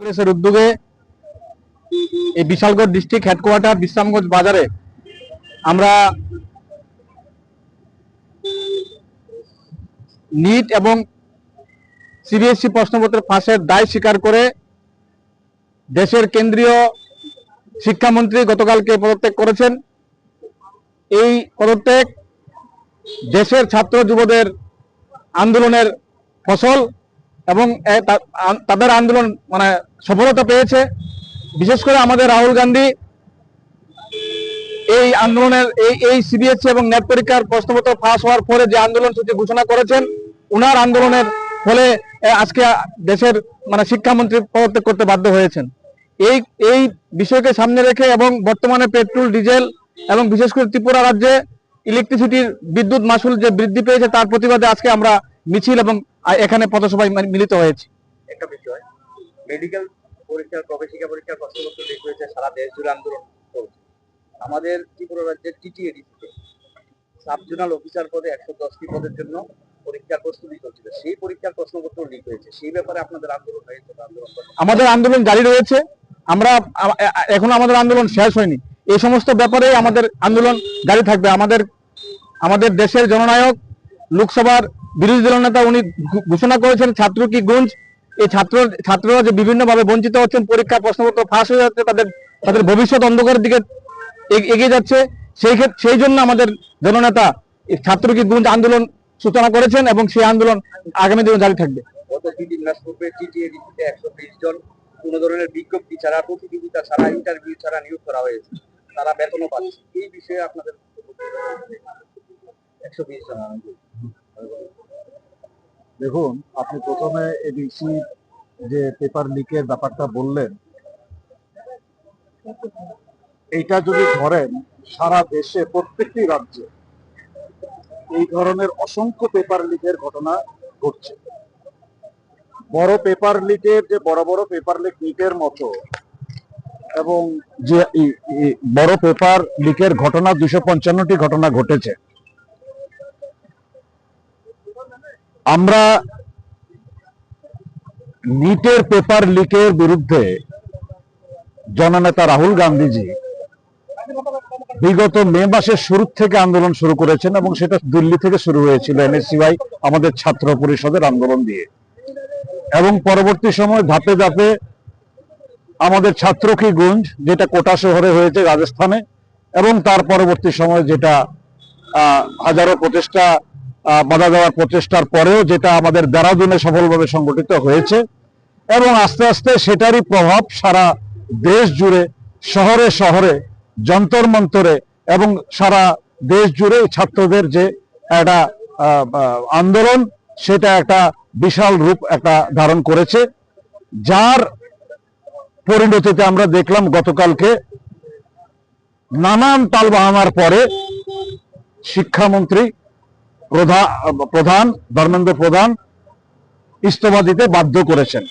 কংগ্রেসের উদ্যোগে এই বিশালগড় ডিস্ট্রিক্ট হেডকোয়ার্টার বিশ্রামগঞ্জ বাজারে আমরা নিট এবং সিবিএসই প্রশ্নপত্রের ফাঁসের দায় স্বীকার করে দেশের কেন্দ্রীয় শিক্ষামন্ত্রী গতকালকে পদত্যাগ করেছেন। এই পদত্যাগ দেশের ছাত্র যুবদের আন্দোলনের ফসল এবং তাদের আন্দোলন সফলতা পেয়েছে। বিশেষ করে আমাদের রাহুল গান্ধী এই আন্দোলনের এই সিবিএসই এবং নেট পরীক্ষার প্রশ্নপত্র ফাঁস হওয়ার পরে যে আন্দোলন সূচি ঘোষণা করেছেন, উনার আন্দোলনের ফলে আজকে দেশের শিক্ষামন্ত্রী পদত্যাগ করতে বাধ্য হয়েছেন। এই বিষয়কে সামনে রেখে এবং বর্তমানে পেট্রোল ডিজেল এবং বিশেষ করে ত্রিপুরা রাজ্যে ইলেকট্রিসিটির বিদ্যুৎ মাসুল যে বৃদ্ধি পেয়েছে তার প্রতিবাদে আজকে আমরা মিছিল এবং এখানে পথসভায় মিলিত হয়েছি। একটা বিষয়, মেডিকেল পরীক্ষার প্রবেশিকা পরীক্ষার প্রশ্নপত্র লিক হয়েছে, সারা দেশ জুড়ে আন্দোলন চলছে। আমাদের ত্রিপুরা রাজ্যের টিটিএডিসিতে সাব জোনাল অফিসার পদে 110টি পদের জন্য পরীক্ষার প্রস্তুতি চলছিল, সেই পরীক্ষার প্রশ্নপত্র লিক হয়েছে। সেই ব্যাপারে আপনাদের আন্দোলন হয়েছে? আমাদের আন্দোলন জারি রয়েছে, আমরা এখন আমাদের আন্দোলন শেষ হয়নি। এই সমস্ত ব্যাপারে আমাদের আন্দোলন জারি থাকবে। আমাদের দেশের জননায়ক লোকসভার বিরোধী দল নেতা উনি ঘোষণা করেছেন ছাত্র কি গুঞ্জ। এই ছাত্ররা যে বিভিন্নভাবে বঞ্চিত হচ্ছেন, পরীক্ষা প্রশ্নপত্র ফাঁস হয়ে যাচ্ছে, তাদের ভবিষ্যৎ অন্ধকারের দিকে এগিয়ে যাচ্ছে। সেই জন্য আমাদের জননেতা ছাত্র কি গুঞ্জ আন্দোলন সূচনা করেছেন এবং সেই আন্দোলন আগামী দিনে জারি থাকবে। গত 2-3 মাস পূর্বে টিটিএডিসিতে 120 জন কোন ধরনের বিজ্ঞপ্তি ছাড়া, প্রতিযোগিতা ছাড়া, ইন্টারভিউ ছাড়া নিয়োগ করা হয়েছে। তারা বেতনও পাচ্ছে। এই বিষয়ে আপনাদের 120 জন। দেখুন, আপনি প্রথমে এডিসি যে পেপার লিকের ব্যাপারটা বললেন, এইটা যদি ধরেন সারা দেশে প্রত্যেকটি রাজ্যে এই ধরনের অসংখ্য পেপার লিকের ঘটনা ঘটছে। বড় পেপার লিকের যে বড় বড় পেপার লিকের মতো এবং যে বড় পেপার লিকের ঘটনা 255টি ঘটনা ঘটেছে। আমরা নিটের পেপার লিকের বিরুদ্ধে জননেতা রাহুল গান্ধীজি বিগত মে মাসের শুরু থেকে আন্দোলন শুরু করেছেন এবং সেটা দিল্লি থেকে শুরু হয়েছিল এনএসইউআই আমাদের ছাত্র পরিষদের আন্দোলন দিয়ে, এবং পরবর্তী সময় ধাপে ধাপে আমাদের ছাত্র কি গুঞ্জ যেটা কোটা শহরে হয়েছে রাজস্থানে, এবং তার পরবর্তী সময় যেটা হাজারো প্রচেষ্টা বাধা দেওয়ার প্রচেষ্টার পরেও যেটা আমাদের দেরাদুনে সফলভাবে সংগঠিত হয়েছে, এবং আস্তে আস্তে সেটারই প্রভাব সারা দেশ জুড়ে শহরে শহরে যন্তর মন্তরে এবং সারা দেশ জুড়ে ছাত্রদের যে একটা আন্দোলন সেটা একটা বিশাল রূপ একটা ধারণ করেছে, যার পরিণতিতে আমরা দেখলাম গতকালকে নানান তালবাহানার পরে শিক্ষামন্ত্রী ধর্মেন্দ্র প্রধান ইস্তফা দিতে বাধ্য করেছেন।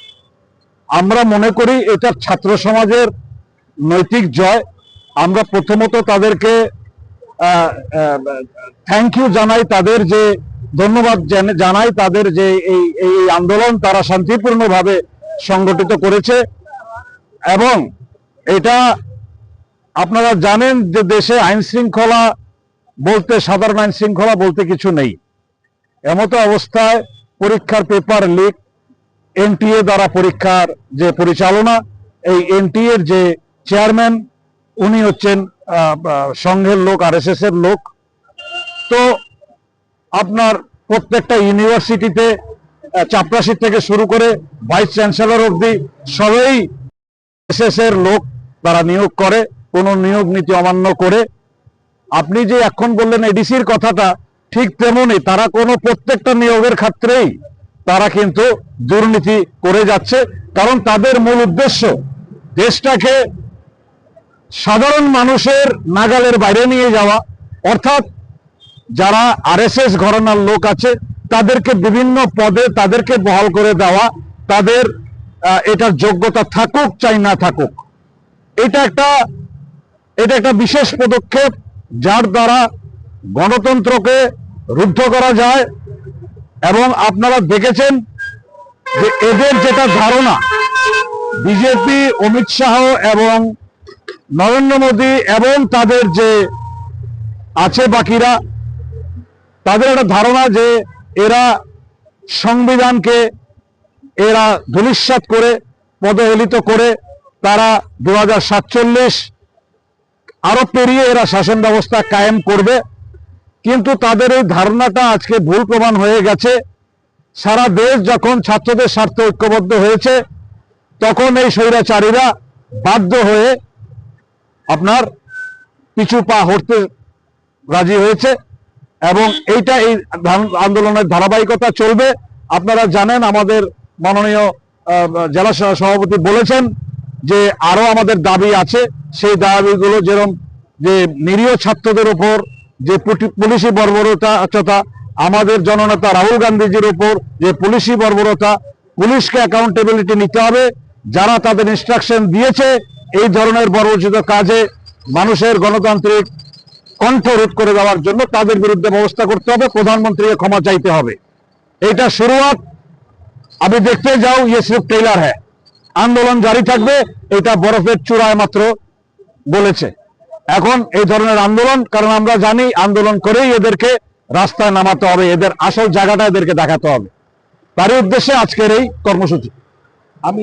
আমরা মনে করি এটা ছাত্র সমাজের নৈতিক জয়। আমরা প্রথমত তাদেরকে থ্যাংক ইউ জানাই, তাদের যে ধন্যবাদ জানাই, তাদের যে এই আন্দোলন তারা শান্তিপূর্ণভাবে সংগঠিত করেছে। এবং এটা আপনারা জানেন যে দেশে আইন শৃঙ্খলা বলতে, সাধারণ আইন শৃঙ্খলা বলতে কিছু নেই। এমতো অবস্থায় পরীক্ষার পেপার লিক, এনটিএ দ্বারা পরীক্ষার যে পরিচালনা, এই এনটিএ এর যে চেয়ারম্যান উনি হচ্ছেন সংঘের লোক, আরএসএস এর লোক। তো আপনার প্রত্যেকটা ইউনিভার্সিটিতে চাপরাশি থেকে শুরু করে ভাইস চ্যান্সেলর অবধি সবাই আরএসএস এর লোক তারা নিয়োগ করে, কোনো নিয়োগ নীতি অমান্য করে। আপনি যে এখন বললেন এডিসির কথাটা, ঠিক তেমনই তারা কোনো প্রত্যেকটা নিয়োগের ক্ষেত্রেই তারা কিন্তু দুর্নীতি করে যাচ্ছে, কারণ তাদের মূল উদ্দেশ্য দেশটাকে সাধারণ মানুষের নাগালের বাইরে নিয়ে যাওয়া। অর্থাৎ যারা আরএসএস ঘরানার লোক আছে তাদেরকে বিভিন্ন পদে তাদেরকে বহাল করে দেওয়া, তাদের এটার যোগ্যতা থাকুক চাই না থাকুক। এটা একটা বিশেষ পদক্ষেপ যার দ্বারা গণতন্ত্রকে রুদ্ধ করা যায়। এবং আপনারা দেখেছেন যে এদের যেটা ধারণা বিজেপি, অমিত শাহ এবং নরেন্দ্র মোদী এবং তাদের যে আছে বাকিরা, তাদের একটা ধারণা যে এরা সংবিধানকে এরা ধূলিসাৎ করে পদদলিত করে তারা 2047 আরো পেরিয়ে এরা শাসন ব্যবস্থা কায়েম করবে। কিন্তু তাদের এই ধারণাটা আজকে ভুল প্রমাণ হয়ে গেছে। সারা দেশ যখন ছাত্রদের স্বার্থে ঐক্যবদ্ধ হয়েছে, তখন এই স্বৈরাচারীরা বাধ্য হয়ে আপনার পিছু পা হটতে রাজি হয়েছে এবং এইটা এই আন্দোলনের ধারাবাহিকতা চলবে। আপনারা জানেন আমাদের মাননীয় জেলা সভাপতি বলেছেন যে আরো আমাদের দাবি আছে। সেই দাবিগুলো যেরকম যে নিরীহ ছাত্রদের উপর যে পুলিশি বর্বরতা, আমাদের জননেতা রাহুল গান্ধীজির উপর যে পুলিশি বর্বরতা, পুলিশকে অ্যাকাউন্টেবিলিটি নিতে হবে। যারা তাদের ইনস্ট্রাকশন দিয়েছে এই ধরনের বর্বরচিত কাজে মানুষের গণতান্ত্রিক কণ্ঠ রোধ করে দেওয়ার জন্য, তাদের বিরুদ্ধে ব্যবস্থা করতে হবে, প্রধানমন্ত্রীকে ক্ষমা চাইতে হবে। এটা শুরুয়াত, আমি দেখতে যাও ইয়ে সির্ফ টেইলার হ্যাঁ। আন্দোলন জারি থাকবে, এটা বরফের চূড়ায় মাত্র বলেছে। এখন এই ধরনের আন্দোলন, কারণ আমরা জানি আন্দোলন করেই এদেরকে রাস্তায় নামাতে হবে, এদের আসল জায়গাটা এদেরকে দেখাতে হবে। তারই উদ্দেশ্যে আজকের এই কর্মসূচি। আমি